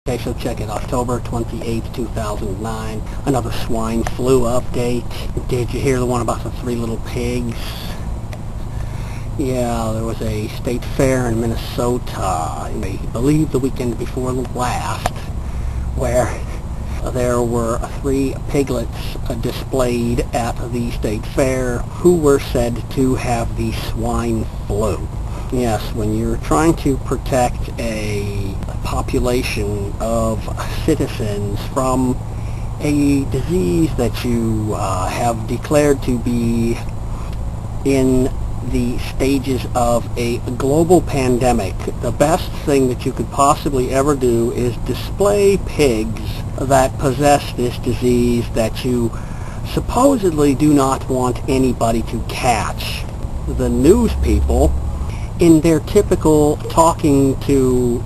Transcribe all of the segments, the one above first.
Okay, so check it. October 28th, 2009. Another swine flu update. Did you hear the one about the 3 little pigs? Yeah, there was a state fair in Minnesota, I believe the weekend before the last, where there were 3 piglets displayed at the state fair who were said to have the swine flu. Yes, when you're trying to protect a population of citizens from a disease that you have declared to be in the stages of a global pandemic, the best thing that you could possibly ever do is display pigs that possess this disease that you supposedly do not want anybody to catch. The news people, in their typical talking to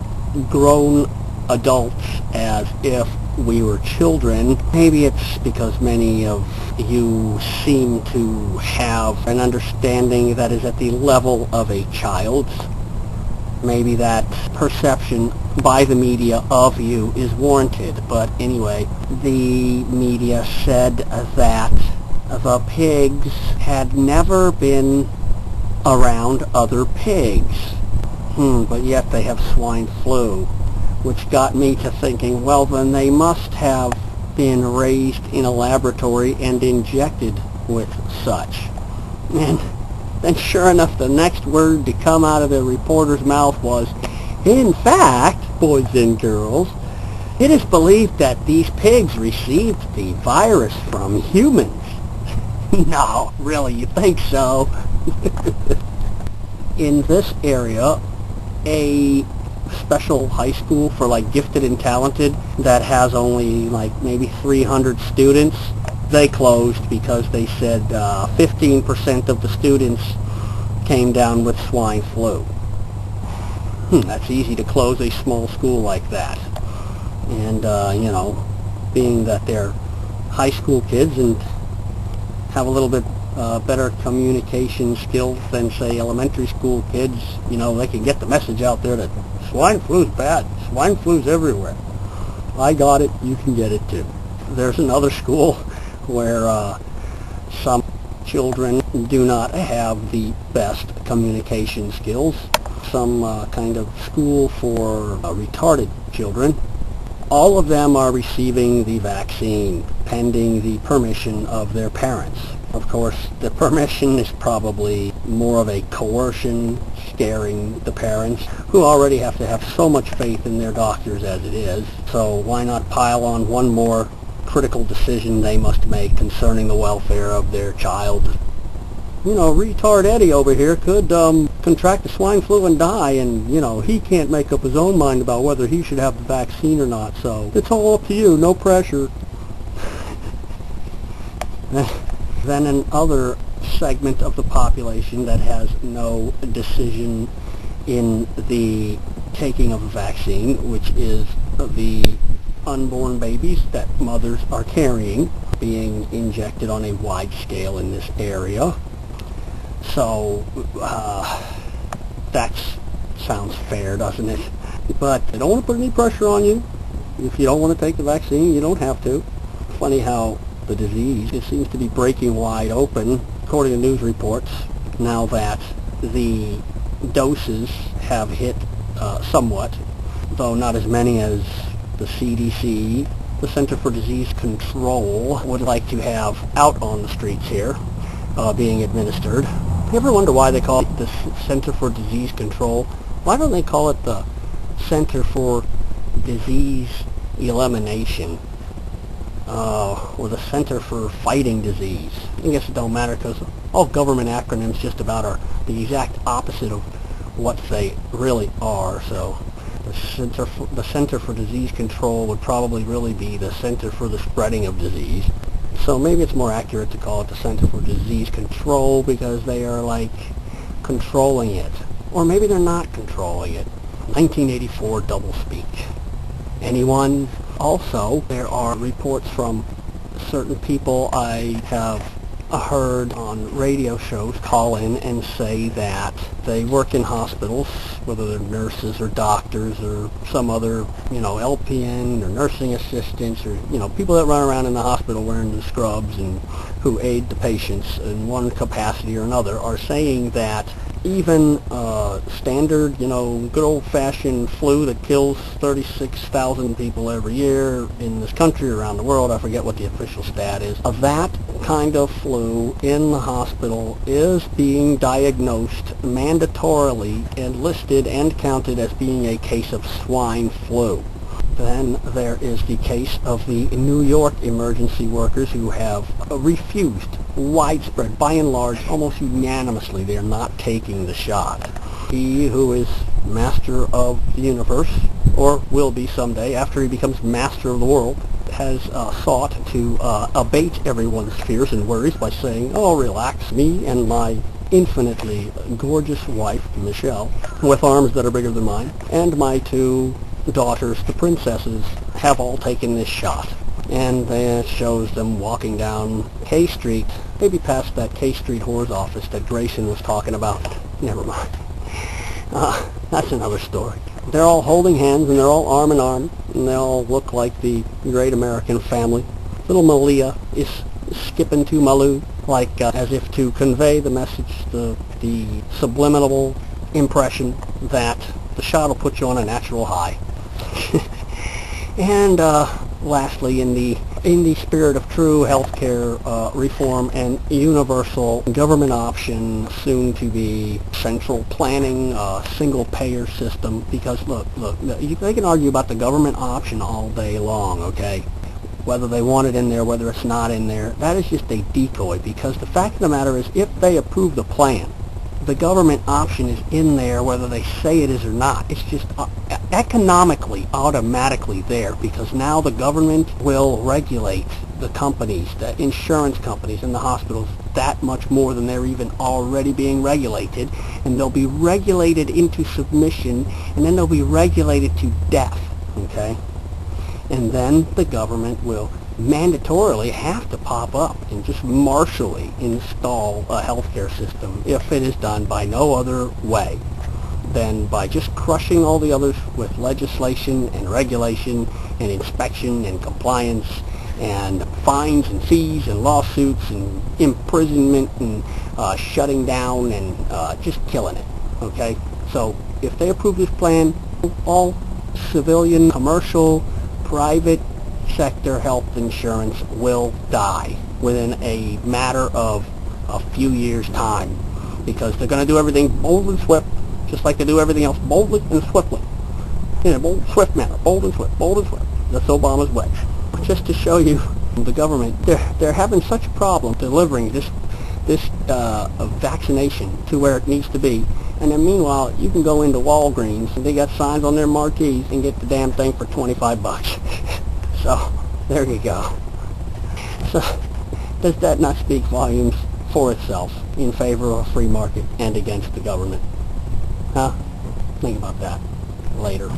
grown adults as if we were children, maybe it's because many of you seem to have an understanding that is at the level of a child's. Maybe that perception by the media of you is warranted, but anyway, the media said that the pigs had never been around other pigs, but yet they have swine flu, which got me to thinking, well, then they must have been raised in a laboratory and injected with such. And then sure enough, the next word to come out of the reporter's mouth was, in fact, boys and girls, it is believed that these pigs received the virus from humans. No, really, you think so? In this area, a special high school for like gifted and talented that has only like maybe 300 students, they closed because they said 15% of the students came down with swine flu. That's easy to close a small school like that. And you know, being that they're high school kids and have a little bit better communication skills than, say, elementary school kids, you know, they can get the message out there that swine flu's bad. Swine flu's everywhere. I got it. You can get it too. There's another school where some children do not have the best communication skills. Some kind of school for retarded children. All of them are receiving the vaccine pending the permission of their parents. Of course, the permission is probably more of a coercion, scaring the parents, who already have to have so much faith in their doctors as it is. So why not pile on one more critical decision they must make concerning the welfare of their child? You know, retard Eddie over here could contract the swine flu and die, and, you know, he can't make up his own mind about whether he should have the vaccine or not, so it's all up to you, no pressure. Then another segment of the population that has no decision in the taking of a vaccine, which is the unborn babies that mothers are carrying, being injected on a wide scale in this area. So that sounds fair, doesn't it? But I don't want to put any pressure on you. If you don't want to take the vaccine, you don't have to. Funny how the disease, it seems to be breaking wide open, according to news reports, now that the doses have hit somewhat, though not as many as the CDC, the Center for Disease Control, would like to have out on the streets here, being administered. You ever wonder why they call it the Center for Disease Control? Why don't they call it the Center for Disease Elimination? Or the Center for Fighting Disease? I guess it don't matter, because all government acronyms just about are the exact opposite of what they really are. So the Center for Disease Control would probably really be the Center for the Spreading of Disease. So maybe it's more accurate to call it the Center for Disease Control, because they are like controlling it. Or maybe they're not controlling it. 1984 doublespeak. Anyone? Also, there are reports from certain people I have heard on radio shows call in and say that they work in hospitals, whether they're nurses or doctors or some other, LPN or nursing assistants or, people that run around in the hospital wearing the scrubs and who aid the patients in one capacity or another, are saying that even standard, good old-fashioned flu that kills 36,000 people every year in this country, around the world, I forget what the official stat is, of that kind of flu in the hospital is being diagnosed mandatorily and listed and counted as being a case of swine flu. Then there is the case of the New York emergency workers who have refused widespread, by and large, almost unanimously, they are not taking the shot. He who is master of the universe, or will be someday after he becomes master of the world, has sought to abate everyone's fears and worries by saying, oh, relax, me and my infinitely gorgeous wife, Michelle, with arms that are bigger than mine, and my two daughters, the princesses, have all taken this shot. And it shows them walking down K Street, maybe past that K Street whore's office that Grayson was talking about. Never mind. That's another story. They're all holding hands, and they're all arm in arm, and they all look like the great American family. Little Malia is skipping to Malou, like as if to convey the message, the subliminal impression that the shot will put you on a natural high. And lastly, in the spirit of true healthcare reform and universal government option, soon to be central planning, single payer system, because look, they can argue about the government option all day long, okay? Whether they want it in there, whether it's not in there, that is just a decoy, because the fact of the matter is, if they approve the plan, the government option is in there whether they say it is or not. It's just economically automatically there, because now the government will regulate the companies, the insurance companies and the hospitals that much more than they're even already being regulated, and they'll be regulated into submission, and then they'll be regulated to death, okay? And then the government will mandatorily have to pop up and just martially install a healthcare system if it is done by no other way than by just crushing all the others with legislation and regulation and inspection and compliance and fines and fees and lawsuits and imprisonment and shutting down and just killing it, okay? So if they approve this plan, all civilian, commercial, private sector health insurance will die within a matter of a few years' time, because they're going to do everything bold and swift, just like they do everything else, boldly and swiftly, in a bold, swift manner, bold and swift. That's Obama's way. Just to show you the government, they're having such a problem delivering this vaccination to where it needs to be, and then meanwhile you can go into Walgreens and they got signs on their marquees and get the damn thing for $25. So, there you go. So, does that not speak volumes for itself in favor of a free market and against the government? Huh? Think about that later.